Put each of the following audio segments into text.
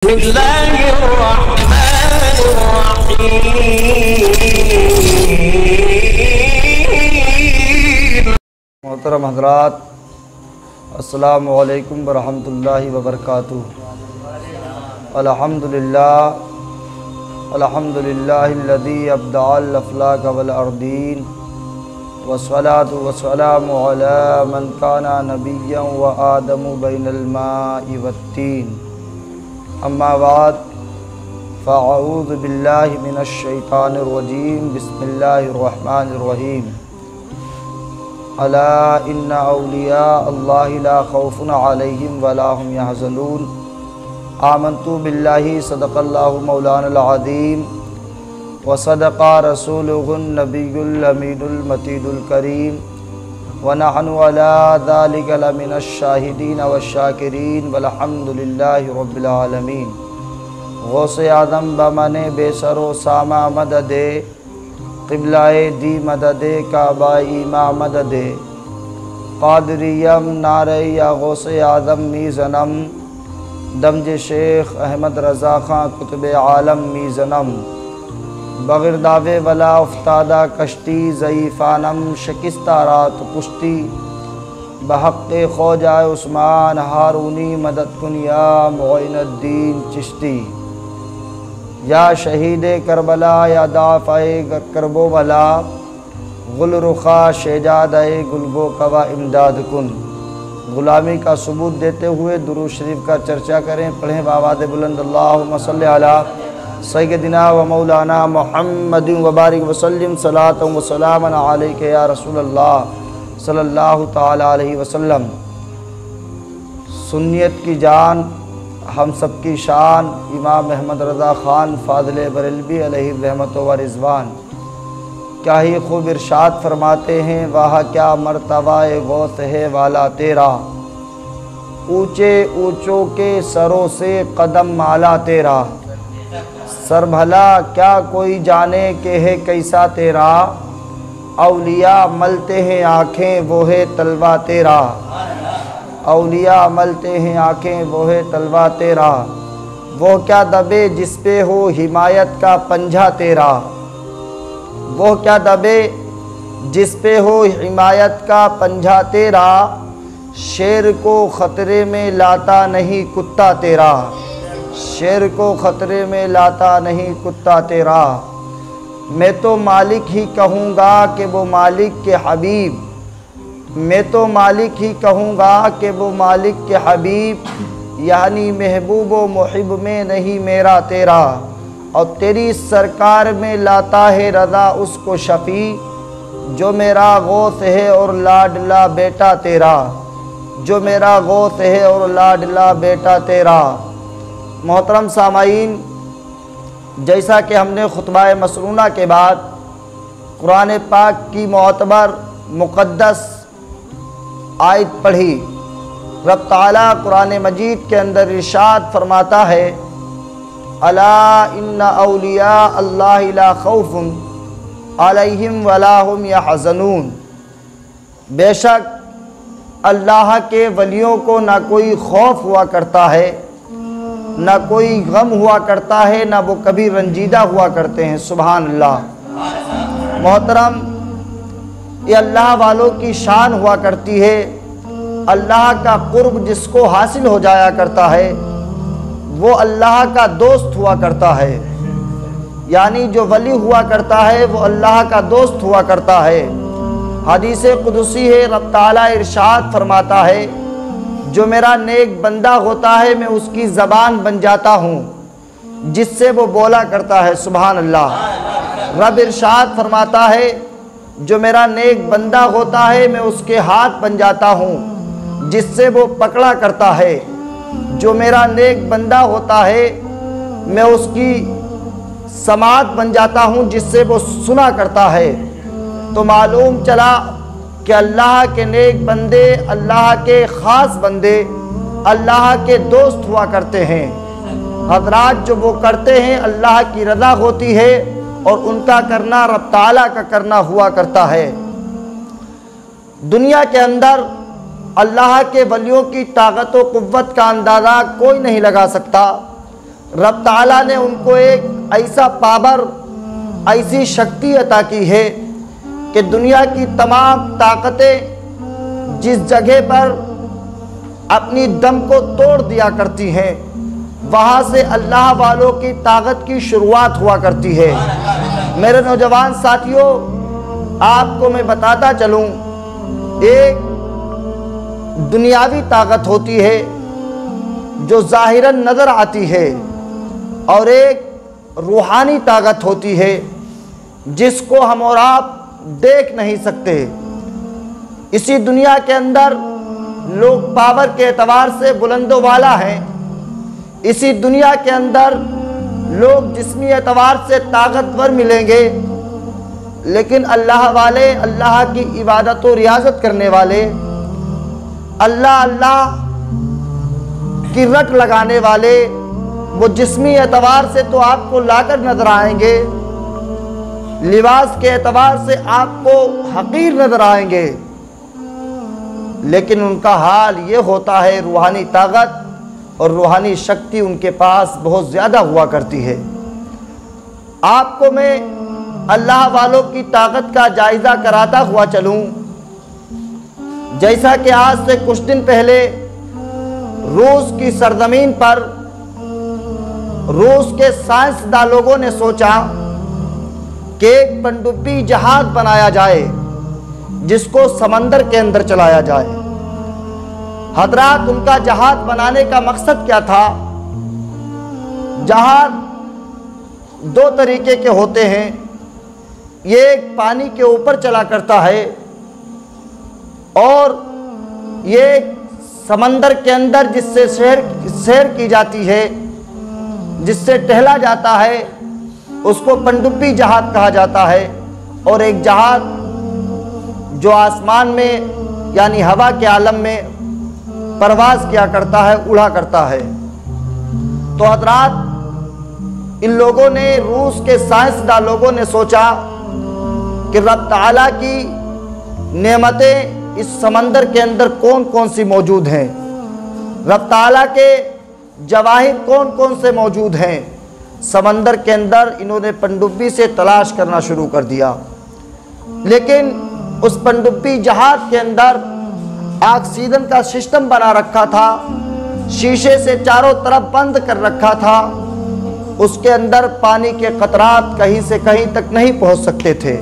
मोहतरम हज़रात, अस्सलामु अलैकुम वरहमतुल्लाहि वबरकातुहू। अल्हम्दुलिल्लाहिल्लज़ी अब्दअल अफ़लाक वल अर्दीन वस्सलातु वस्सलामु अला मन काना नबिय्यन व आदमु बैनल माइ वत्तीन। अम्मा बाद फ़अऊज़ु बिल्लाहि मिनश शैतानिर रजीम। बिस्मिल्लाहिर रहमानिर रहीम। अला इन्ना औलिया अल्लाहि ला खौफुन अलैहिम वला हुम यहज़नून। आमन्तु बिल्लाहि सदक़ल्लाहु मौलानल अज़ीम व सदक़ा रसूलुहुन नबियुल अमीनुल मतीनुल करीम व नहनु अला ज़ालिका लमिनश शाहिदीन वश्शाकिरीन वल्हम्दुलिल्लाहि रब्बिल आलमीन। गौसे आज़म बमने बेसरो सामा मददे क़िबलाए दी मददे काबा ईमा मददे क़ादिरियम नारे या गौसे आज़म मीज़नम दमज शेख अहमद रज़ा ख़ां कुतुब आलम मीज़नम बग़ैर दावे वला उफ्तादा कश्ती ज़ईफ़ानम शिकस्ता रात पुश्ती बहक़्क़े ख़ौजा उस्मान हारूनी मदद कुन या मुइनुद्दीन चिश्ती। या शहीद करबला या दाफ़ाए करबो बला गुल रुखा शेजादे गुलबो कवा इमदाद कुन। ग़ुलामी का सबूत देते हुए दुरूद शरीफ का चर्चा करें, पढ़ें बावाद बुलंद। अल्लाहुम्मा सल्लि अला सय्यदिना व मौलाना मुहम्मदिन व बारिक वसल्लिम सलातन व सलामन अलैका या रसूलल्लाह सल्लल्लाहु ताला अलैहि वसल्लम। सुन्नियत की जान, हम सब की शान, इमाम अहमद रज़ा ख़ान फ़ाज़िल बरेलवी अलैहि रहमत व रिज़वान क्या ही खूब इरशाद फरमाते हैं, वाह क्या मर्तबा-ए गौस है वाला तेरा, ऊँचे ऊँचों के सरों से कदम माला तेरा। सर भला क्या कोई जाने के है कैसा तेरा, औलिया मलते हैं आँखें वो है तलवा तेरा। औलिया मलते हैं आँखें वो है तलवा तेरा। वो क्या दबे जिस पे हो हिमायत का पंजा तेरा। वो क्या दबे जिस पे हो हिमायत का पंजा तेरा। शेर को ख़तरे में लाता नहीं कुत्ता तेरा। शेर को ख़तरे में लाता नहीं कुत्ता तेरा। मैं तो मालिक ही कहूँगा कि वो मालिक के हबीब। मैं तो मालिक ही कहूँगा कि वो मालिक के हबीब, यानी महबूब व मुहिब में नहीं मेरा तेरा। और तेरी सरकार में लाता है रज़ा उसको शफ़ी, जो मेरा गौस है और लाडला बेटा तेरा। जो मेरा गौस है और लाडला बेटा तेरा। मोहतरम सामाईन, जैसा कि हमने खुतबा मसरूना के बाद कुरान पाक की मोतबर मुक़द्दस आयत पढ़ी, रब ताला कुरान मजीद के अंदर इरशाद फरमाता है, अला इन्ना औलिया अल्लाहि ला खौफुन अलैहिम वला हुम यहज़नून। बेशक अल्लाह के वलियों को ना कोई खौफ हुआ करता है, ना कोई गम हुआ करता है, ना वो कभी रंजीदा हुआ करते हैं। सुभान अल्लाह। मोहतरम, ये अल्लाह वालों की शान हुआ करती है। अल्लाह का कुर्ब जिसको हासिल हो जाया करता है वो अल्लाह का दोस्त हुआ करता है। यानी जो वली हुआ करता है वो अल्लाह का दोस्त हुआ करता है। हदीस कुदसी है, रब ताला इरशाद फरमाता है, जो मेरा नेक बंदा होता है मैं उसकी ज़बान बन जाता हूँ जिससे वो बोला करता है। सुभान अल्लाह। रब इरशाद फरमाता है, जो मेरा नेक बंदा होता है मैं उसके हाथ बन जाता हूँ जिससे वो पकड़ा करता है। जो मेरा नेक बंदा होता है मैं उसकी समात बन जाता हूँ जिससे वो सुना करता है। तो मालूम चला कि अल्लाह के नेक बंदे, अल्लाह के ख़ास बंदे अल्लाह के दोस्त हुआ करते हैं। हज़रात जो वो करते हैं अल्लाह की रज़ा होती है और उनका करना रब ताला का करना हुआ करता है। दुनिया के अंदर अल्लाह के वलियों की ताकत व क़ुव्वत का अंदाज़ा कोई नहीं लगा सकता। रब ताला ने उनको एक ऐसा पावर, ऐसी शक्ति अता की है कि दुनिया की तमाम ताकतें जिस जगह पर अपनी दम को तोड़ दिया करती हैं, वहाँ से अल्लाह वालों की ताकत की शुरुआत हुआ करती है। मेरे नौजवान साथियों, आपको मैं बताता चलूँ, एक दुनियावी ताकत होती है जो ज़ाहिरन नज़र आती है, और एक रूहानी ताकत होती है जिसको हम और आप देख नहीं सकते। इसी दुनिया के अंदर लोग पावर के एतबार से बुलंदो वाला हैं, इसी दुनिया के अंदर लोग जिस्मी एतबार से ताकतवर मिलेंगे, लेकिन अल्लाह वाले, अल्लाह की इबादत और रियाजत करने वाले, अल्लाह अल्लाह की रट लगाने वाले, वो जिस्मी एतबार से तो आपको लाकर नजर आएंगे, लिबास के एतबार से आपको हकीर नजर आएंगे, लेकिन उनका हाल ये होता है, रूहानी ताकत और रूहानी शक्ति उनके पास बहुत ज़्यादा हुआ करती है। आपको मैं अल्लाह वालों की ताकत का जायज़ा कराता हुआ चलूँ। जैसा कि आज से कुछ दिन पहले रूस की सरजमीन पर रूस के साइंसदान लोगों ने सोचा कि एक पनडुब्बी जहाज बनाया जाए जिसको समंदर के अंदर चलाया जाए। हजरात, उनका जहाज बनाने का मकसद क्या था? जहाज दो तरीके के होते हैं, ये एक पानी के ऊपर चला करता है और ये समंदर के अंदर जिससे सैर की जाती है, जिससे टहला जाता है, उसको पनडुब्बी जहाज कहा जाता है। और एक जहाज जो आसमान में यानी हवा के आलम में परवाज़ किया करता है, उड़ा करता है। तो हजरात, इन लोगों ने, रूस के साइंसदान लोगों ने सोचा कि रब ताला की नेमतें इस समंदर के अंदर कौन कौन सी मौजूद हैं, रब ताला के जवाहिर कौन कौन से मौजूद हैं। समंदर के अंदर इन्होंने पनडुब्बी से तलाश करना शुरू कर दिया, लेकिन उस पनडुब्बी जहाज के अंदर ऑक्सीजन का सिस्टम बना रखा था, शीशे से चारों तरफ बंद कर रखा था। उसके अंदर पानी के कतरात कहीं से कहीं तक नहीं पहुंच सकते थे।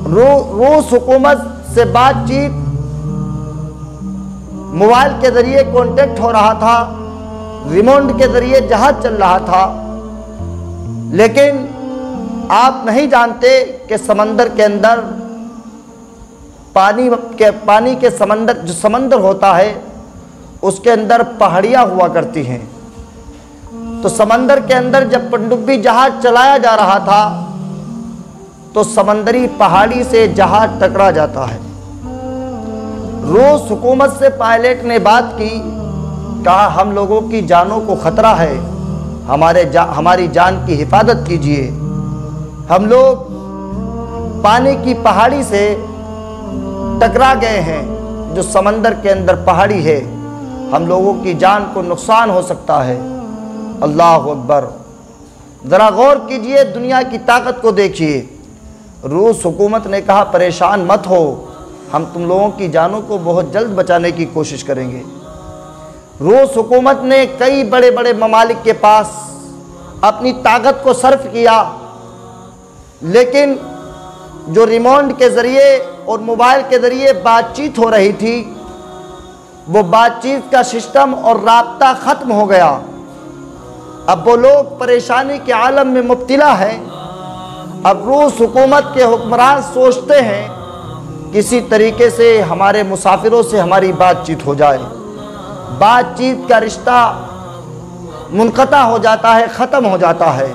रूस हुकूमत से बातचीत मोबाइल के जरिए कांटेक्ट हो रहा था, रिमोट के जरिए जहाज चल रहा था, लेकिन आप नहीं जानते कि समंदर के अंदर पानी के समंदर, जो समंदर होता है, उसके अंदर पहाड़ियाँ हुआ करती हैं। तो समंदर के अंदर जब पनडुब्बी जहाज चलाया जा रहा था तो समंदरी पहाड़ी से जहाज टकरा जाता है। रूस हुकूमत से पायलट ने बात की, कहा हम लोगों की जानों को खतरा है, हमारी जान की हिफाजत कीजिए। हम लोग पानी की पहाड़ी से टकरा गए हैं, जो समंदर के अंदर पहाड़ी है, हम लोगों की जान को नुकसान हो सकता है। अल्लाह अकबर। ज़रा गौर कीजिए, दुनिया की ताकत को देखिए। रूस हुकूमत ने कहा परेशान मत हो, हम तुम लोगों की जानों को बहुत जल्द बचाने की कोशिश करेंगे। रूस हुकूमत ने कई बड़े बड़े ममालिक के पास अपनी ताकत को सर्फ किया, लेकिन जो रिमोट के ज़रिए और मोबाइल के ज़रिए बातचीत हो रही थी, वो बातचीत का सिस्टम और राब्ता ख़त्म हो गया। अब वो लोग परेशानी के आलम में मुब्तला हैं। अब रूस हुकूमत के हुक्मरान सोचते हैं किसी तरीके से हमारे मुसाफिरों से हमारी बातचीत हो जाए। बातचीत का रिश्ता मुनक़ता हो जाता है, ख़त्म हो जाता है।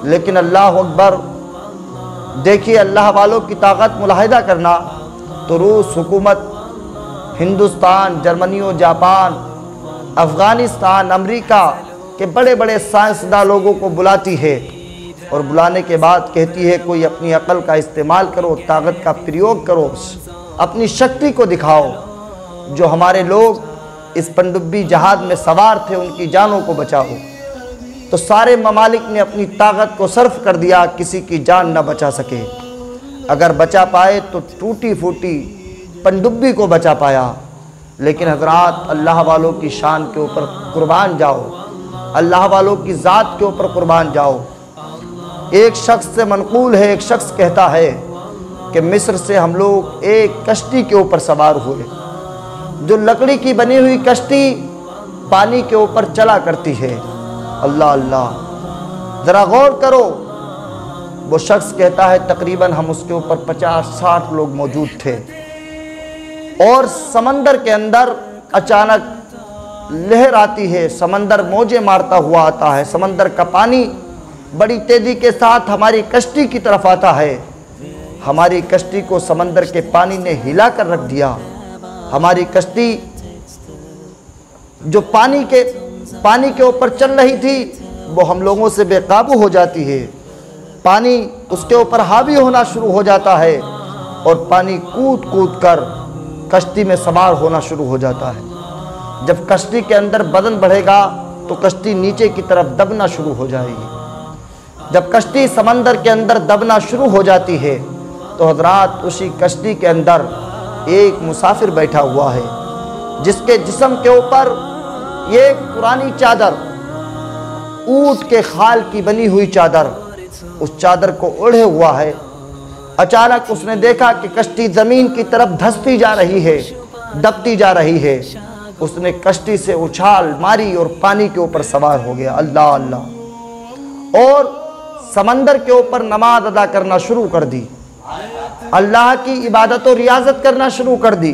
लेकिन अल्लाह अकबर, देखिए अल्लाह वालों की ताकत मुलाहिदा करना। तो रूस हुकूमत हिंदुस्तान, जर्मनी और जापान, अफ़गानिस्तान, अमेरिका के बड़े बड़े साइंसदान लोगों को बुलाती है और बुलाने के बाद कहती है कोई अपनी अकल का इस्तेमाल करो, ताकत का प्रयोग करो, अपनी शक्ति को दिखाओ। जो हमारे लोग इस पनडुब्बी जहाज में सवार थे उनकी जानों को बचाओ। तो सारे ममालिक ने अपनी ताकत को सर्फ कर दिया, किसी की जान न बचा सके। अगर बचा पाए तो टूटी फूटी पनडुब्बी को बचा पाया। लेकिन हजरात, अल्लाह वालों की शान के ऊपर कुर्बान जाओ, अल्लाह वालों की ज़ात के ऊपर कुर्बान जाओ। एक शख्स से मनकूल है, एक शख्स कहता है कि मिस्र से हम लोग एक कश्ती के ऊपर सवार हुए, जो लकड़ी की बनी हुई कश्ती पानी के ऊपर चला करती है। अल्लाह अल्लाह, ज़रा गौर करो। वो शख्स कहता है तकरीबन हम उसके ऊपर 50-60 लोग मौजूद थे, और समंदर के अंदर अचानक लहर आती है, समंदर मौजें मारता हुआ आता है, समंदर का पानी बड़ी तेज़ी के साथ हमारी कश्ती की तरफ आता है। हमारी कश्ती को समंदर के पानी ने हिला कर रख दिया। हमारी कश्ती जो पानी के ऊपर चल रही थी वो हम लोगों से बेकाबू हो जाती है। पानी उसके ऊपर हावी होना शुरू हो जाता है और पानी कूद कूद कर कश्ती में सवार होना शुरू हो जाता है। जब कश्ती के अंदर वजन बढ़ेगा तो कश्ती नीचे की तरफ दबना शुरू हो जाएगी। जब कश्ती समंदर के अंदर दबना शुरू हो जाती है तो हजरात, उसी कश्ती के अंदर एक मुसाफिर बैठा हुआ है, जिसके जिस्म के ऊपर ये पुरानी चादर, ऊंट के खाल की बनी हुई चादर, उस चादर को ओढ़े हुआ है। अचानक उसने देखा कि कश्ती ज़मीन की तरफ धंसती जा रही है, दबती जा रही है। उसने कश्ती से उछाल मारी और पानी के ऊपर सवार हो गया। अल्लाह अल्लाह, और समंदर के ऊपर नमाज अदा करना शुरू कर दी, अल्लाह की इबादत और रियाजत करना शुरू कर दी।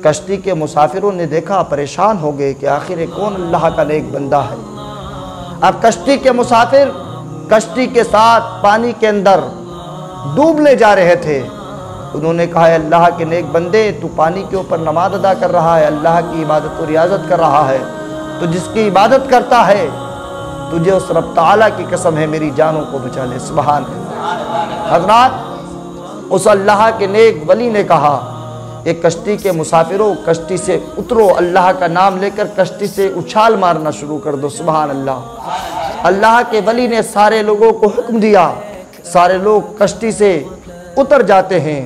कश्ती के मुसाफिरों ने देखा, परेशान हो गए कि आखिर कौन अल्लाह का नेक बंदा है। अब कश्ती के मुसाफिर कश्ती के साथ पानी के अंदर डूबने जा रहे थे। उन्होंने कहा, अल्लाह के नेक बंदे, तू पानी के ऊपर नमाज अदा कर रहा है, अल्लाह की इबादत और रियाजत कर रहा है, तो जिसकी इबादत करता है तुझे उस रब ताला की कसम है मेरी जानों को बचा ले। सुभान अल्लाह। हज़रात, उस अल्लाह के नेक वली ने कहा, एक कश्ती के मुसाफिरों, कश्ती से उतरो, अल्लाह का नाम लेकर कश्ती से उछाल मारना शुरू कर दो। सुभान अल्लाह। अल्लाह के वली ने सारे लोगों को हुक्म दिया, सारे लोग कश्ती से उतर जाते हैं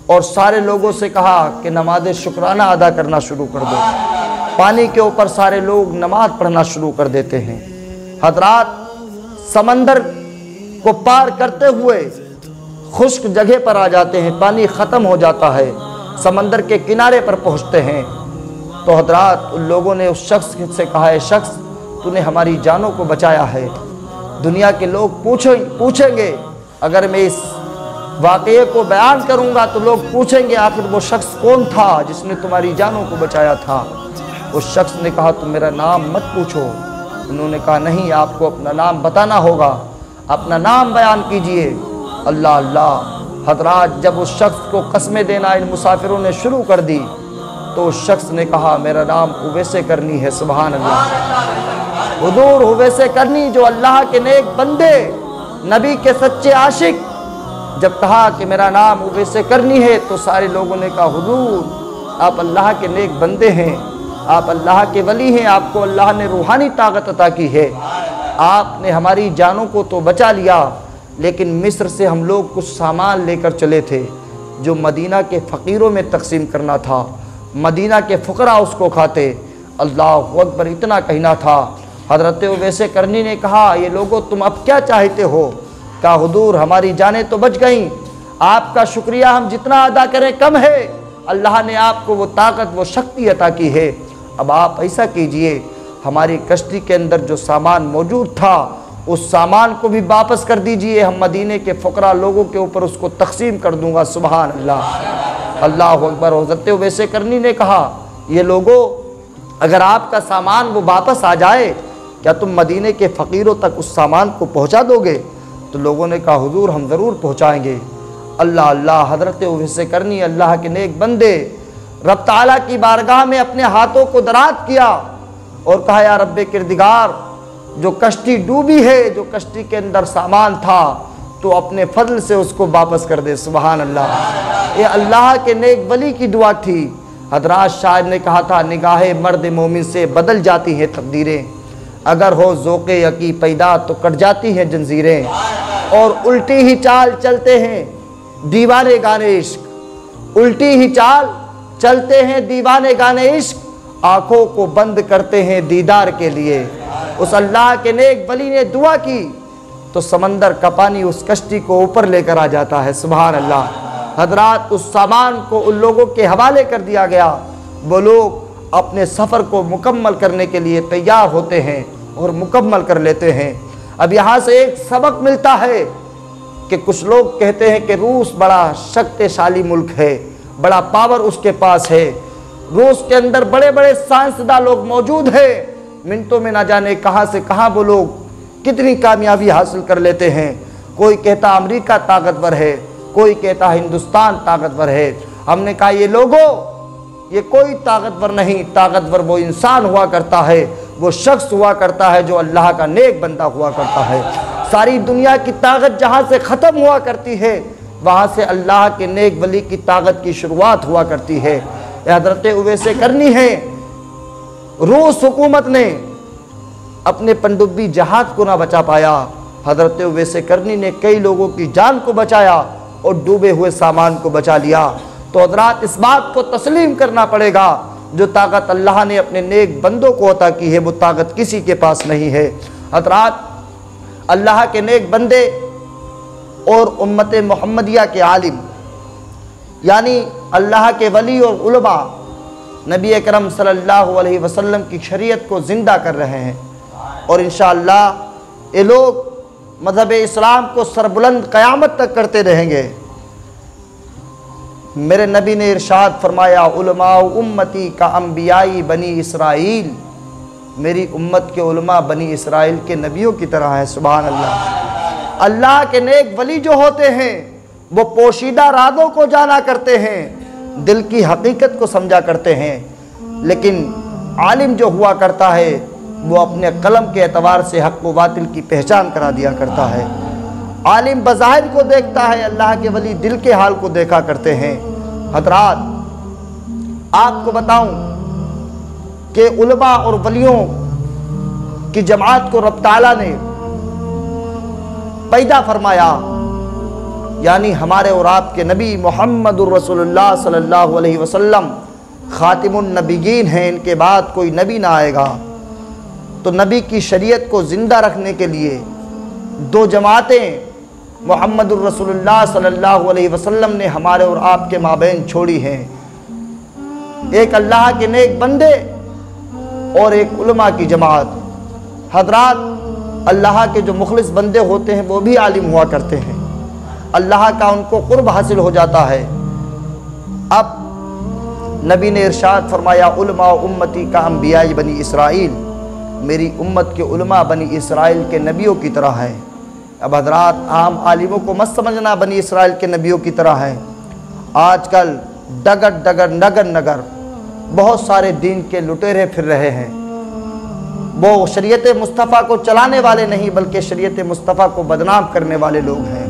और सारे लोगों से कहा कि नमाज शुक्राना अदा करना शुरू कर दो। पानी के ऊपर सारे लोग नमाज पढ़ना शुरू कर देते हैं। हज़रात, समंदर को पार करते हुए खुश्क जगह पर आ जाते हैं, पानी ख़त्म हो जाता है, समंदर के किनारे पर पहुंचते हैं। तो हज़रात, उन लोगों ने उस शख्स से कहा, है शख्स, तूने हमारी जानों को बचाया है। दुनिया के लोग पूछेंगे, अगर मैं इस वाक़ये को बयान करूंगा तो लोग पूछेंगे आखिर वो शख्स कौन था जिसने तुम्हारी जानों को बचाया था। उस शख्स ने कहा, तुम मेरा नाम मत पूछो। उन्होंने कहा, नहीं, आपको अपना नाम बताना होगा, अपना नाम बयान कीजिए। अल्लाह अल्लाह। हज़रात, जब उस शख्स को कस्में देना इन मुसाफिरों ने शुरू कर दी तो उस शख्स ने कहा, मेरा नाम उवैसे करनी है। सुभान अल्लाह। हुजूर उवैसे करनी, जो अल्लाह के नेक बंदे, नबी के सच्चे आशिक, जब कहा कि मेरा नाम उवैसे करनी है तो सारे लोगों ने कहा, हुजूर आप अल्लाह के नेक बंदे हैं, आप अल्लाह के वली हैं, आपको अल्लाह ने रूहानी ताकत अता की है, आपने हमारी जानों को तो बचा लिया, लेकिन मिस्र से हम लोग कुछ सामान लेकर चले थे जो मदीना के फ़कीरों में तकसीम करना था, मदीना के फ़ुकरा उसको खाते। अल्लाह अकबर, इतना कहना था। हज़रत उवैसे करनी ने कहा, ये लोगों तुम अब क्या चाहते हो? कहा, हुजूर हमारी जानें तो बच गईं, आपका शुक्रिया हम जितना अदा करें कम है, अल्लाह ने आपको वो ताकत, वो शक्ति अता की है। अब आप ऐसा कीजिए, हमारी कश्ती के अंदर जो सामान मौजूद था उस सामान को भी वापस कर दीजिए, हम मदीने के फ़ुकरा लोगों के ऊपर उसको तकसीम कर दूंगा। सुभान अल्लाह। अल्लाह अकबर। हज़रत उवैसे करनी ने कहा, ये लोगों, अगर आपका सामान वो वापस आ जाए, क्या तुम मदीने के फ़कीरों तक उस सामान को पहुँचा दोगे? तो लोगों ने कहा, हुजूर हम ज़रूर पहुँचाएँगे। अल्लाह अल्लाह। हज़रत उवैसे करनी, अल्लाह के नेक बंदे, रब ताला की बारगाह में अपने हाथों को दराज किया और कहा, या रब्बे किरदिगार, जो कश्ती डूबी है, जो कश्ती के अंदर सामान था, तो अपने फजल से उसको वापस कर दे। सुभान अल्लाह। ये अल्लाह के नेक वली की दुआ थी। हज़रत शायर ने कहा था, निगाहे मर्द मोमिन से बदल जाती हैं तकदीरें, अगर हो ज़ौक़े यकी पैदा तो कट जाती हैं जंजीरें, और उल्टी ही चाल चलते हैं दीवाने गाने इश्क, उल्टी ही चाल चलते हैं दीवाने गाने इश्क, आँखों को बंद करते हैं दीदार के लिए। उस अल्लाह के नेक वली ने दुआ की तो समंदर का पानी उस कश्ती को ऊपर लेकर आ जाता है। सुभान अल्लाह। हजरात, उस सामान को उन लोगों के हवाले कर दिया गया। वो लोग अपने सफ़र को मुकम्मल करने के लिए तैयार होते हैं और मुकम्मल कर लेते हैं। अब यहाँ से एक सबक मिलता है कि कुछ लोग कहते हैं कि रूस बड़ा शक्तिशाली मुल्क है, बड़ा पावर उसके पास है, रूस के अंदर बड़े बड़े साइंसदान लोग मौजूद हैं, मिनटों में ना जाने कहाँ से कहाँ वो लोग कितनी कामयाबी हासिल कर लेते हैं। कोई कहता अमेरिका ताकतवर है, कोई कहता हिंदुस्तान ताकतवर है। हमने कहा ये लोगों, ये कोई ताकतवर नहीं, ताकतवर वो इंसान हुआ करता है, वो शख्स हुआ करता है जो अल्लाह का नेक बंदा हुआ करता है। सारी दुनिया की ताकत जहाँ से ख़त्म हुआ करती है, वहाँ से अल्लाह के नेक वली की ताकत की शुरुआत हुआ करती है। हज़रत उवैसे करनी है, रूस हुकूमत ने अपने पनडुब्बी जहाज़ को ना बचा पाया, हज़रत उवैसे करनी ने कई लोगों की जान को बचाया और डूबे हुए सामान को बचा लिया। तो हज़रात, इस बात को तस्लीम करना पड़ेगा, जो ताकत अल्लाह ने अपने नेक बंदों को अता की है वो ताकत किसी के पास नहीं है। हज़रात, अल्लाह के नेक बंदे और उम्मत मोहम्मदिया के आलिम यानी अल्लाह के वली और उलमा नबी अकरम सल्लल्लाहु अलैहि वसल्लम की शरीयत को ज़िंदा कर रहे हैं, और इंशाअल्लाह ये लोग मज़हब इस्लाम को सरबुलंद क़यामत तक करते रहेंगे। मेरे नबी ने इरशाद फरमाया, उलमा उम्मती का अंबियाई बनी इसराइल, मेरी उम्मत के उलमा बनी इसराइल के नबियों की तरह है। सुभान अल्लाह। अल्लाह के नेक वली जो होते हैं वो पोशीदा राज़ों को जाना करते हैं, दिल की हकीकत को समझा करते हैं, लेकिन आलिम जो हुआ करता है वो अपने कलम के एतबार से हक़ व बातिल की पहचान करा दिया करता है। आलिम बज़ाहिर को देखता है, अल्लाह के वली दिल के हाल को देखा करते हैं। हज़रात, आपको बताऊं कि उलमा और वलियों की जमात को रब ताला ने पैदा फरमाया, यानी हमारे और आपके नबी मोहम्मदुर रसूलुल्लाह सल्लल्लाहु अलैहि वसल्लम खातिमुन नबीयीन हैं, इनके बाद कोई नबी ना आएगा। तो नबी की शरीयत को ज़िंदा रखने के लिए दो जमातें मोहम्मदुर रसूलुल्लाह सल्लल्लाहु अलैहि वसल्लम ने हमारे और आपके माबैन छोड़ी हैं। एक अल्लाह के नेक बंदे और एक उलमा की जमात। हज़रात, अल्लाह के जो मुखलिस बंदे होते हैं वो भी आलिम हुआ करते हैं, अल्लाह का उनको कुर्ब हासिल हो जाता है। अब नबी ने इरशाद फरमाया, उलमा उम्मती का अंबियाई बनी इसराइल, मेरी उम्मत के उलमा बनी इसराइल के नबियों की तरह है। अब हज़रात, आम आलिमों को मत समझना बनी इसराइल के नबियों की तरह है। आजकल डगर डगर नगर नगर बहुत सारे दीन के लुटेरे फिर रहे हैं। वो शरीयत मुस्तफ़ा को चलाने वाले नहीं बल्कि शरीयत मुस्तफ़ा को बदनाम करने वाले लोग हैं।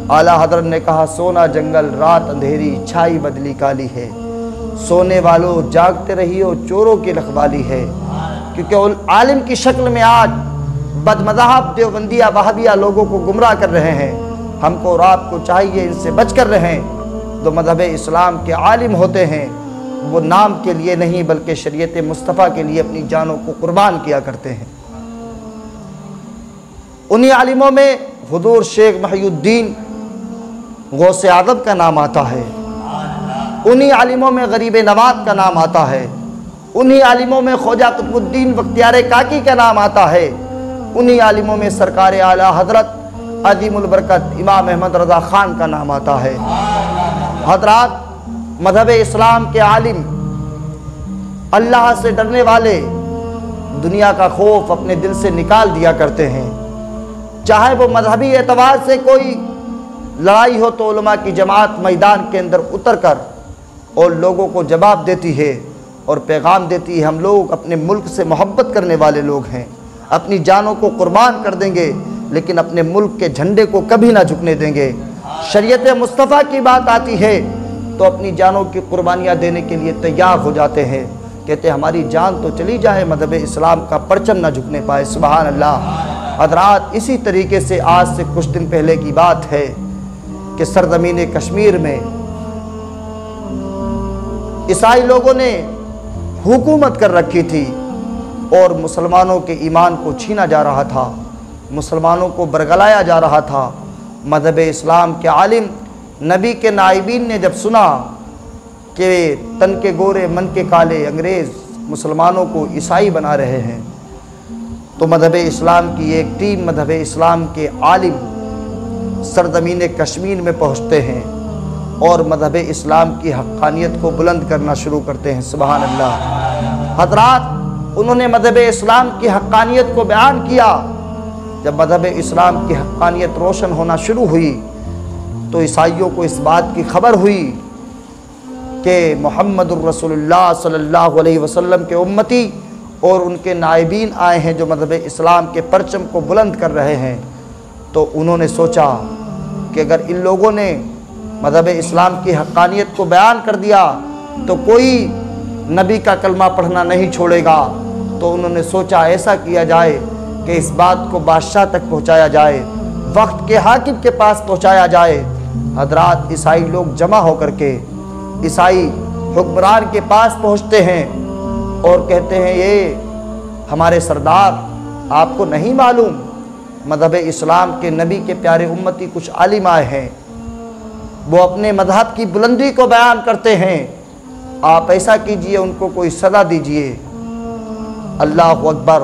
आला हज़रत ने कहा, सोना जंगल रात अंधेरी छाई बदली काली है, सोने वालों जागते रहियो चोरों की रखवाली है। क्योंकि आलिम की शक्ल में आज बदमज़हब देवबंदिया वहाबिया लोगों को गुमराह कर रहे हैं। हमको और आपको चाहिए इनसे बच कर रहें। जो मज़हब इस्लाम के आलिम होते हैं वो नाम के लिए नहीं बल्कि शरीयत मुस्तफ़ा के लिए अपनी जानों को कुर्बान किया करते हैं। उन्हीं आलिमों में हुजूर शेख महिउद्दीन गौसे आज़म का नाम आता है, उन्हीं आलिमों में गरीब नवाज का नाम आता है, उन्हीं आलिमों में ख्वाजा कुतुबुद्दीन बख्तियार काकी का नाम आता है, उन्हीं आलिमों में सरकार आला हज़रत अज़ीमुल बरकत इमाम अहमद रज़ा ख़ान का नाम आता है। हज़रात, मज़हब इस्लाम के आलिम अल्लाह से डरने वाले दुनिया का खौफ अपने दिल से निकाल दिया करते हैं। चाहे वो मजहबी एतबार से कोई लड़ाई हो तो उलमा की जमात मैदान के अंदर उतर कर और लोगों को जवाब देती है और पैगाम देती है, हम लोग अपने मुल्क से मोहब्बत करने वाले लोग हैं, अपनी जानों को कुर्बान कर देंगे लेकिन अपने मुल्क के झंडे को कभी ना झुकने देंगे। शरीयत मुस्तफ़ा की बात आती है तो अपनी जानों की कुर्बानियाँ देने के लिए तैयार हो जाते हैं। कहते हमारी जान तो चली जाए, मज़हब इस्लाम का परचम ना झुकने पाए। सुभान अल्लाह। हज़रात, इसी तरीके से आज से कुछ दिन पहले की बात है कि सरज़मीन कश्मीर में ईसाई लोगों ने हुकूमत कर रखी थी और मुसलमानों के ईमान को छीना जा रहा था, मुसलमानों को बरगलाया जा रहा था। मज़हब इस्लाम के आलिम, नबी के नाइबीन ने जब सुना कि तन के गोरे मन के काले अंग्रेज़ मुसलमानों को ईसाई बना रहे हैं, तो मज़हब इस्लाम की एक टीम मज़हब इस्लाम के आलिम सरज़मीन कश्मीर में पहुँचते हैं और मज़हब इस्लाम की हक़ानियत को बुलंद करना शुरू करते हैं। सुभान अल्लाह। हज़रात, उन्होंने मज़हब इस्लाम की हक़ानियत को बयान किया। जब मज़हब इस्लाम की हक़ानियत रोशन होना शुरू हुई तो ईसाइयों को इस बात की खबर हुई कि मुहम्मदुर रसूलुल्लाह सल्लल्लाहु अलैहि वसल्लम के उम्मती और उनके नाइबीन आए हैं जो मज़हब इस्लाम के परचम को बुलंद कर रहे हैं। तो उन्होंने सोचा कि अगर इन लोगों ने मज़हब इस्लाम की हक़ानियत को बयान कर दिया तो कोई नबी का कलमा पढ़ना नहीं छोड़ेगा। तो उन्होंने सोचा ऐसा किया जाए कि इस बात को बादशाह तक पहुँचाया जाए, वक्त के हाकिम के पास पहुँचाया जाए। हज़रात, ईसाई लोग जमा होकर के ईसाई हुक्मरान के पास पहुँचते हैं और कहते हैं, ये हमारे सरदार, आपको नहीं मालूम मज़हब इस्लाम के नबी के प्यारे उम्मती कुछ आलिम आए हैं, वो अपने मज़हब की बुलंदी को बयान करते हैं, आप ऐसा कीजिए, उनको कोई सज़ा दीजिए। अल्लाह अकबर।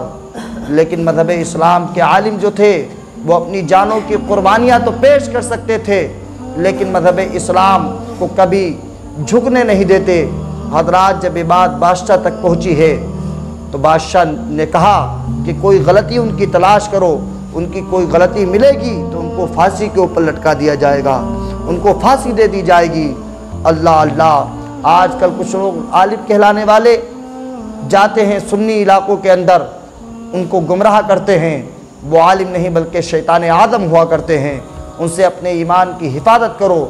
लेकिन मज़हब इस्लाम के आलिम जो थे वो अपनी जानों की कुर्बानियाँ तो पेश कर सकते थे, लेकिन मज़हब इस्लाम को कभी झुकने नहीं देते। हज़रात, जब ये बात बादशाह तक पहुँची है तो बादशाह ने कहा कि कोई गलती उनकी तलाश करो, उनकी कोई गलती मिलेगी तो उनको फांसी के ऊपर लटका दिया जाएगा, उनको फांसी दे दी जाएगी। अल्लाह अल्लाह। आजकल कुछ लोग आलिम कहलाने वाले जाते हैं सुन्नी इलाकों के अंदर, उनको गुमराह करते हैं। वो आलिम नहीं बल्कि शैतान आदम हुआ करते हैं। उनसे अपने ईमान की हिफाजत करो।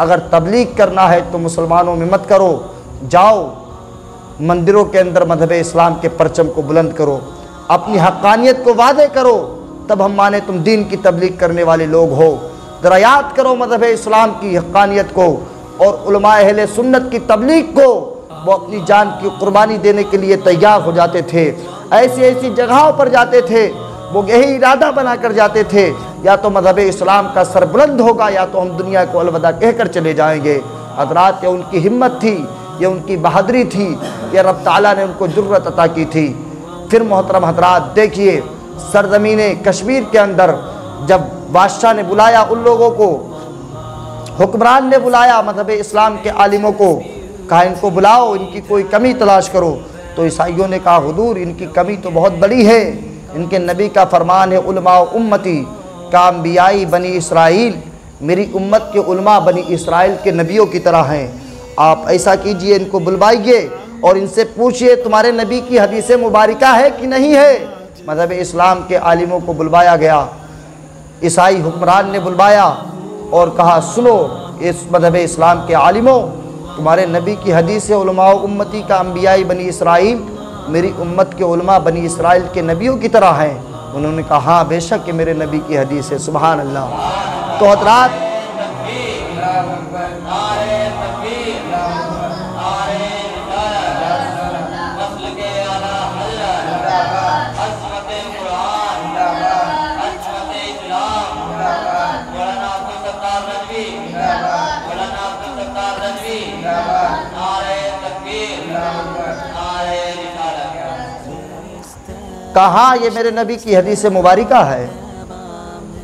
अगर तबलीग करना है तो मुसलमानों में मत करो, जाओ मंदिरों के अंदर मज़हब इस्लाम के परचम को बुलंद करो, अपनी हक़ानियत को वादे करो, तब हम माने तुम दीन की तबलीग करने वाले लोग हो। ज़रा याद करो मज़हब इस्लाम की हक़ानियत को और उलमाए अहले सुन्नत की तबलीग को। वो अपनी जान की कुर्बानी देने के लिए तैयार हो जाते थे, ऐसी ऐसी जगहों पर जाते थे, वो यही इरादा बना कर जाते थे, या तो मज़हब इस्लाम का सर बुलंद होगा या तो हम दुनिया को अलविदा कहकर चले जाएंगे। हज़रात, ये उनकी हिम्मत थी, ये उनकी बहादुरी थी, ये रब ताला ने उनको जुर्रत अता की थी। फिर मोहतरम हज़रात, देखिए सरज़मीन कश्मीर के अंदर जब बादशाह ने बुलाया उन लोगों को, हुक्मरान ने बुलाया मज़हब इस्लाम के आलिमों को, कहा इनको बुलाओ, इनकी कोई कमी तलाश करो। तो ईसाइयों ने कहा, हुजूर इनकी कमी तो बहुत बड़ी है, इनके नबी का फरमान है, उलमा उम्मती का अंबियाई बनी इसराइल, मेरी उम्मत के उलमा बनी इसराइल के नबियों की तरह हैं। आप ऐसा कीजिए, इनको बुलवाइए और इनसे पूछिए तुम्हारे नबी की हदीस मुबारका है कि नहीं है। मज़हब इस्लाम के आलिमों को बुलवाया गया, ईसाई हुक्मरान ने बुलवाया और कहा, सुनो इस मज़हब इस्लाम के आलिमों, तुम्हारे नबी की हदीस उलमा उम्मती का अंबियाई बनी इसराइल, मेरी उम्मत के उलमा बनी इसराइल के नबियों की तरह हैं। उन्होंने कहा, हाँ बेशक ये मेरे नबी की हदीस है। सुभान अल्लाह। तो हज़रात, कहा ये मेरे नबी की हदीस मुबारका है।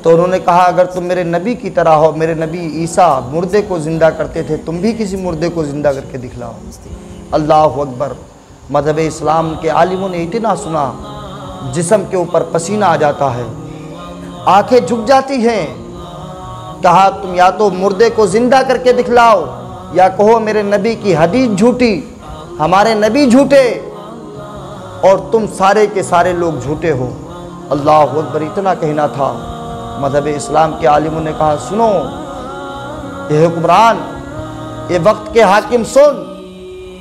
तो उन्होंने कहा, अगर तुम मेरे नबी की तरह हो, मेरे नबी ईसा मुर्दे को ज़िंदा करते थे, तुम भी किसी मुर्दे को ज़िंदा करके दिखलाओ। अल्लाह अकबर। मज़हब इस्लाम के आलिमों ने इतना सुना, जिस्म के ऊपर पसीना आ जाता है, आंखें झुक जाती हैं। कहा, तुम या तो मुर्दे को ज़िंदा करके दिखलाओ या कहो मेरे नबी की हदीस झूठी, हमारे नबी झूठे और तुम सारे के सारे लोग झूठे हो। अल्लाह अकबर। इतना कहना था। मज़हब इस्लाम के आलिमों ने कहा, सुनो ये हुक्मरान, ये वक्त के हाकिम सुन,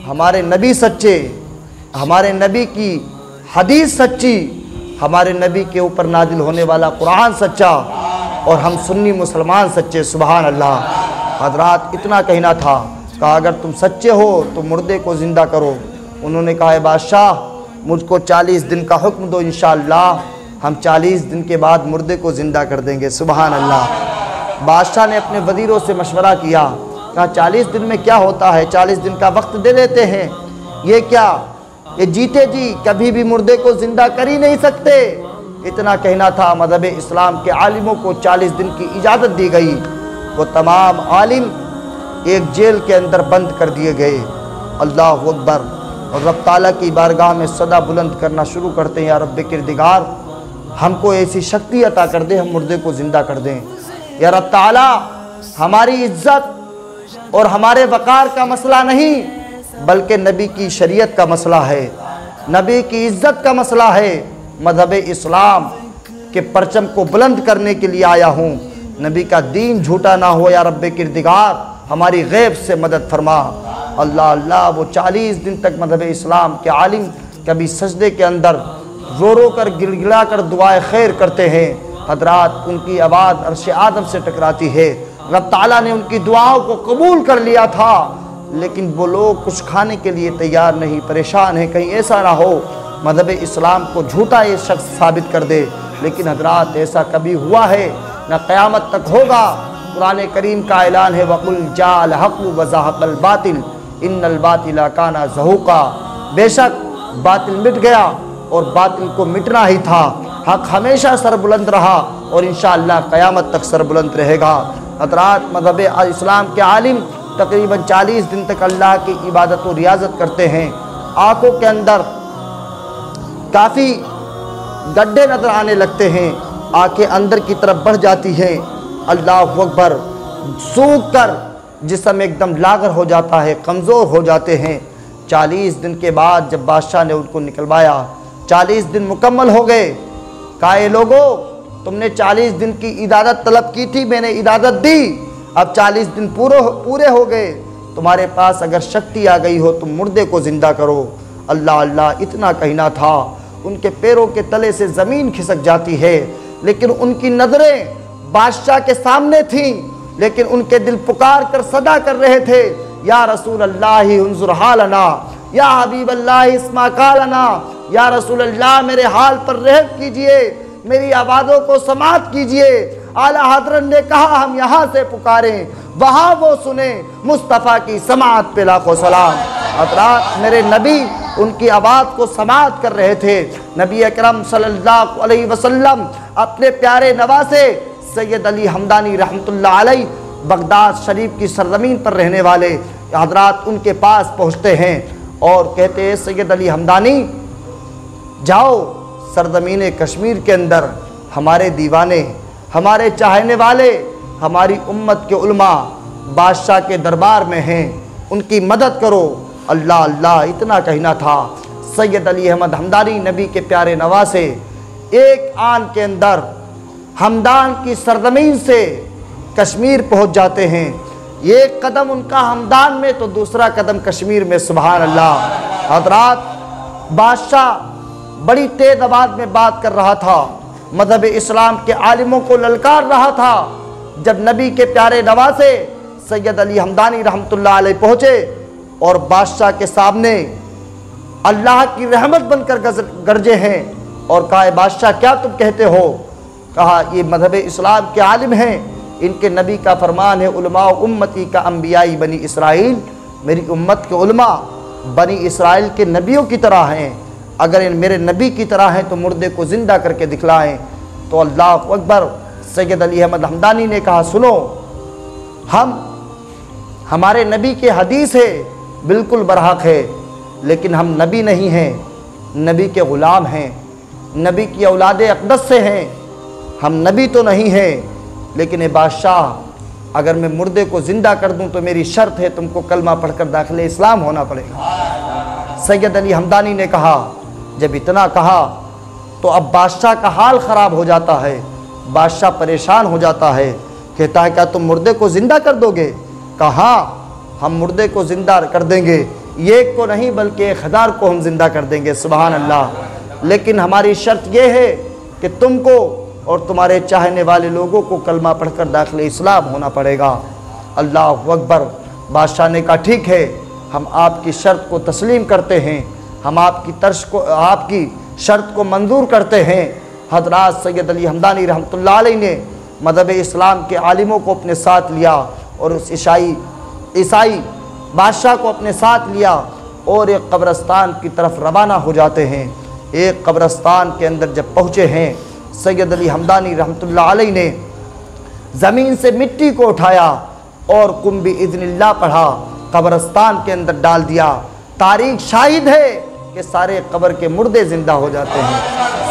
हमारे नबी सच्चे, हमारे नबी की हदीस सच्ची, हमारे नबी के ऊपर नाजिल होने वाला कुरान सच्चा और हम सुन्नी मुसलमान सच्चे। सुभान अल्लाह। हजरात इतना कहना था, कहा अगर तुम सच्चे हो तो मुर्दे को ज़िंदा करो। उन्होंने कहा बादशाह मुझको 40 दिन का हुक्म दो, इंशाअल्लाह हम 40 दिन के बाद मुर्दे को ज़िंदा कर देंगे। सुभान अल्लाह। बादशाह ने अपने वज़ीरों से मशवरा किया, कहा 40 दिन में क्या होता है, 40 दिन का वक्त दे देते हैं। ये क्या, ये जीते जी कभी भी मुर्दे को ज़िंदा कर ही नहीं सकते। इतना कहना था। मज़हब इस्लाम के आलिमों को 40 दिन की इजाज़त दी गई। वो तमाम आलिम एक जेल के अंदर बंद कर दिए गए। अल्लाह अकबर। और रब ताला की बारगाह में सदा बुलंद करना शुरू करते हैं, या रब्बे किरदिगार हमको ऐसी शक्ति अता कर दे, हम मुर्दे को ज़िंदा कर दें। या रब ताला हमारी इज्जत और हमारे वक़ार का मसला नहीं, बल्कि नबी की शरीयत का मसला है, नबी की इज्जत का मसला है। मज़हब इस्लाम के परचम को बुलंद करने के लिए आया हूँ। नबी का दीन झूठा ना हो, या रब्बे किरदिगार हमारी गैब से मदद फरमा। अल्लाह अल्लाह। वो 40 दिन तक मज़हब इस्लाम के आलिम कभी सजदे के अंदर रो रो कर गिड़गिड़ा कर दुआए खैर करते हैं। हजरात उनकी आवाज़ अर्श आदम से टकराती है। रब ताला ने उनकी दुआओं को कबूल कर लिया था, लेकिन वो लोग कुछ खाने के लिए तैयार नहीं, परेशान हैं, कहीं ऐसा ना हो मज़हब इस्लाम को झूठा ये शख्स साबित कर दे। लेकिन हजरात ऐसा कभी हुआ है न क़यामत तक होगा। कुरान करीम का ऐलान है, वक़ुल जाअल हक़ व ज़हक़ल बातिल इन्नल बातिला काना ज़हूक़ा। बेशक बातिल मिट गया और बातिल को मिटना ही था। हक़ हमेशा सरबुलंद रहा और इंशाअल्लाह क़यामत तक सरबुलंद रहेगा। हज़रात मज़हब इस्लाम के आलिम तकरीबन 40 दिन तक अल्लाह की इबादत और रियाजत करते हैं। आँखों के अंदर काफ़ी गड्ढे नज़र आने लगते हैं, आँखें अंदर की तरफ बढ़ जाती हैं। अल्लाह अकबर। सूख कर जिस्म एकदम लागर हो जाता है, कमज़ोर हो जाते हैं। 40 दिन के बाद जब बादशाह ने उनको निकलवाया, 40 दिन मुकम्मल हो गए। कहा ये लोगों, तुमने 40 दिन की इजाज़त तलब की थी, मैंने इजाज़त दी, अब 40 दिन पूरे हो गए। तुम्हारे पास अगर शक्ति आ गई हो तुम मुर्दे को ज़िंदा करो। अल्लाह अल्लाह। इतना कहना था। उनके पैरों के तले से ज़मीन खिसक जाती है, लेकिन उनकी नज़रें बादशाह के सामने थीं, लेकिन उनके दिल पुकार कर सदा कर रहे थे, या रसूल अल्लाह उन्जुर हालना, या हबीब अल्लाह इस्मा कालना, या रसूल अल्लाह मेरे हाल पर रहम कीजिए, मेरी आवाज़ों को समात कीजिए। आला हज़रत ने कहा हम यहाँ से पुकारें, वहाँ वो सुने, मुस्तफ़ा की समात पे लाखों सलाम। हज़रात मेरे नबी उनकी आवाज़ को समात कर रहे थे। नबी अकरम सल्लल्लाहु अलैहि वसल्लम अपने प्यारे नवासे सैयद अली हमदानी रहमतुल्लाह अलैह बगदाद शरीफ की सरज़मीन पर रहने वाले हज़रात उनके पास पहुँचते हैं और कहते हैं, सैयद अली हमदानी जाओ सरज़मीन कश्मीर के अंदर हमारे दीवाने, हमारे चाहने वाले, हमारी उम्मत के उलमा बादशाह के दरबार में हैं, उनकी मदद करो। अल्लाह अल्लाह। इतना कहना था। सैयद अली अहमद हमदानी नबी के प्यारे नवासे एक आन के अंदर हमदान की सरज़मीन से कश्मीर पहुंच जाते हैं। एक कदम उनका हमदान में तो दूसरा कदम कश्मीर में। सुभान अल्लाह। हज़रात बादशाह बड़ी तेज़ आवाज़ में बात कर रहा था, मज़हब इस्लाम के आलिमों को ललकार रहा था। जब नबी के प्यारे नवासे सैयद अली हमदानी रहमतुल्लाह अलैह पहुँचे और बादशाह के सामने अल्लाह की रहमत बनकर गरजे हैं और कहा, बादशाह क्या तुम कहते हो? कहा, ये मज़हब इस्लाम के आलिम हैं, इनके नबी का फरमान है, उलमा उम्मती का अंबियाई बनी इसराइल, मेरी उम्मत के उलमा बनी इसराइल के नबियों की तरह हैं। अगर इन मेरे नबी की तरह हैं तो मुर्दे को ज़िंदा करके दिखलाएं। तो अल्लाह अकबर। सैयद अली अहमद हमदानी ने कहा, सुनो, हमारे नबी के हदीस है, बिल्कुल बरहक है, लेकिन हम नबी नहीं हैं, नबी के ग़ुलाम हैं, नबी की औलाद अक़दस से हैं। हम नबी तो नहीं हैं, लेकिन ए बादशाह अगर मैं मुर्दे को ज़िंदा कर दूं तो मेरी शर्त है, तुमको कलमा पढ़कर दाखिले इस्लाम होना पड़ेगा। सैयद अली हमदानी ने कहा, जब इतना कहा तो अब बादशाह का हाल ख़राब हो जाता है, बादशाह परेशान हो जाता है। कहता है, क्या तुम मुर्दे को ज़िंदा कर दोगे? कहा, हम मुर्दे को ज़िंदा कर देंगे, एक को नहीं बल्कि 1000 को हम ज़िंदा कर देंगे, सुभान अल्लाह। लेकिन हमारी शर्त यह है कि तुमको और तुम्हारे चाहने वाले लोगों को कलमा पढ़कर दाखिल इस्लाम होना पड़ेगा। अल्लाह अकबर। बादशाह ने कहा ठीक है, हम आपकी शर्त को तस्लीम करते हैं, हम आपकी शर्त को मंजूर करते हैं। हज़रत सैयद अली हमदानी रहमतुल्लाह अलैह ने मज़हब इस्लाम के आलिमों को अपने साथ लिया और उस ईसाई बादशाह को अपने साथ लिया और एक कब्रस्तान की तरफ रवाना हो जाते हैं। एक कब्रस्तान के अंदर जब पहुँचे हैं, सैयद अली हमदानी रहमतुल्लाह अलैह ने ज़मीन से मिट्टी को उठाया और कुम बिइज़्निल्लाह पढ़ा, कब्रस्तान के अंदर डाल दिया। तारीख शाहिद है कि सारे कब्र के मुर्दे ज़िंदा हो जाते हैं,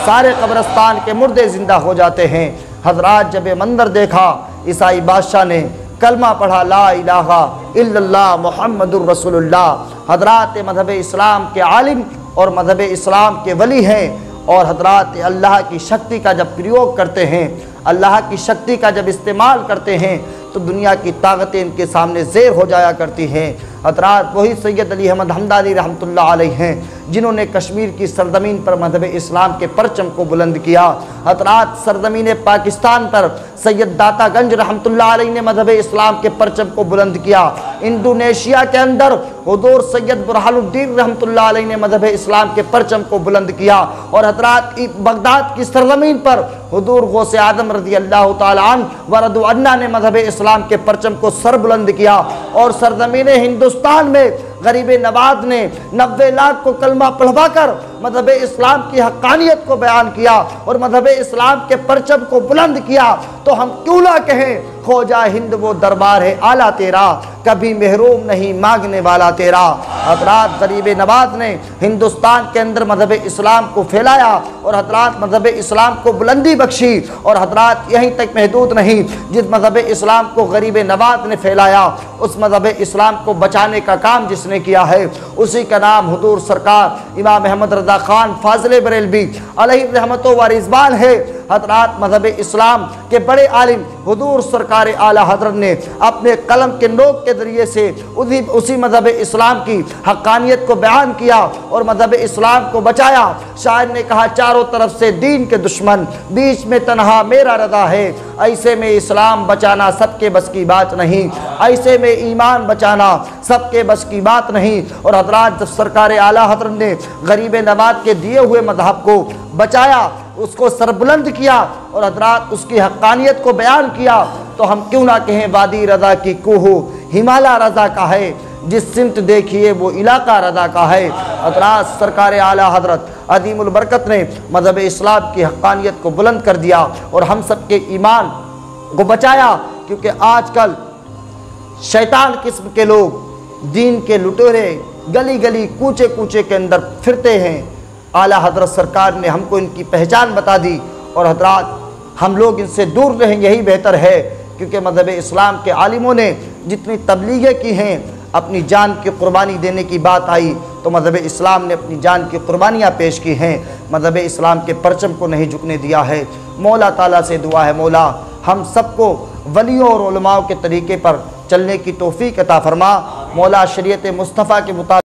सारे कब्रस्तान के मुर्दे ज़िंदा हो जाते हैं। हज़रात जब ये मंजर देखा, ईसाई बादशाह ने कलमा पढ़ा, ला इलाहा इल्लल्लाह मुहम्मदुर रसूलुल्लाह। हज़रात मज़हब इस्लाम के आलिम और मज़हब इस्लाम के वली हैं और हज़रात अल्लाह की शक्ति का जब प्रयोग करते हैं, अल्लाह की शक्ति का जब इस्तेमाल करते हैं तो दुनिया की ताकतें इनके सामने ज़ेर हो जाया करती हैं। हज़रात वही सैयद अली अहमद हमदानी रहमतुल्लाह अलैह हैं जिन्होंने कश्मीर की सरजमीन पर मज़हब इस्लाम के परचम को बुलंद किया। हज़रात सरजमीन पाकिस्तान पर सैयद दाता गंज रहमतुल्लाह अलैह ने मज़हब इस्लाम के परचम को बुलंद किया। इंडोनेशिया के अंदर हुज़ूर सैयद बुरहानुद्दीन रहमतुल्लाह अलैह ने मज़हब इस्लाम के परचम को बुलंद किया। और हज़रात बगदाद की सरजमीन पर हुज़ूर गौसे आदम रज़ी अल्लाह तआला अन्हु व रदु अन्ना ने मज़हब इस्लाम के परचम को सर बुलंद किया। और सरजमीन हिंदुस्तान में गरीब नवाज ने 90 लाख को कलमा पढ़वा कर मज़हब इस्लाम की हक़ानियत को बयान किया और मज़हब इस्लाम के परचम को बुलंद किया। तो हम क्यों ना कहें, खोजा हिंद वो दरबार है आला तेरा, कभी महरूम नहीं मांगने वाला तेरा। हज़रात गरीब नवाज ने हिंदुस्तान के अंदर मज़हब इस्लाम को फैलाया और हज़रात मज़हब इस्लाम को बुलंदी बख्शी। और हज़रात यहीं तक महदूद नहीं, जिस मज़हब इस्लाम को गरीब नवाज ने फैलाया, उस मज़हब इस्लाम को बचाने का काम जिसने किया है, उसी का नाम हुज़ूर सरकार इमाम अहमद रज़ा ख़ान फ़ाज़िल बरेलवी अलैहि रहमतो व रिज़वान है। हज़रात मज़हब इस्लाम के बड़े आलिम हुज़ूर सरकार आला हज़रत ने अपने कलम के नोक के ज़रिए से उसी मज़हब इस्लाम की हक़ानियत को बयान किया और मज़हब इस्लाम को बचाया। शायर ने कहा, चारों तरफ से दीन के दुश्मन, बीच में तन्हा मेरा रज़ा है। ऐसे में इस्लाम बचाना सबके बस की बात नहीं, ऐसे में ईमान बचाना सबके बस की बात नहीं। और हज़रात जब सरकार आला हज़रत ने गरीब नवाज के दिए हुए मज़हब को बचाया, उसको सरबुलंद किया और हज़रात उसकी हक़ानियत को बयान किया, तो हम क्यों ना कहें, वादी रज़ा की कोहो हिमालय रज़ा का है, जिस सिमत देखिए वो इलाका रज़ा का है। हज़रात सरकार आला हज़रत अदीमुल बरकत ने मज़हब इस्लाम की हक़ानियत को बुलंद कर दिया और हम सब के ईमान को बचाया। क्योंकि आजकल शैतान किस्म के लोग, दीन के लुटेरे गली गली कूचे कूचे के अंदर फिरते हैं। आला हज़रत सरकार ने हमको इनकी पहचान बता दी और हज़रात हम लोग इनसे दूर रहें, यही बेहतर है। क्योंकि मज़हब इस्लाम के आलिमों ने जितनी तबलीगें की हैं, अपनी जान की कुर्बानी देने की बात आई तो मज़हब इस्लाम ने अपनी जान की कुर्बानियाँ पेश की हैं, मज़हब इस्लाम के परचम को नहीं झुकने दिया है। मौला ताला से दुआ है, मौला हम सबको वलियों और उलमाओं के तरीक़े पर चलने की तौफ़ीक़ अता फ़रमा। मौला शरीयत मुस्तफ़ा के मुताबिक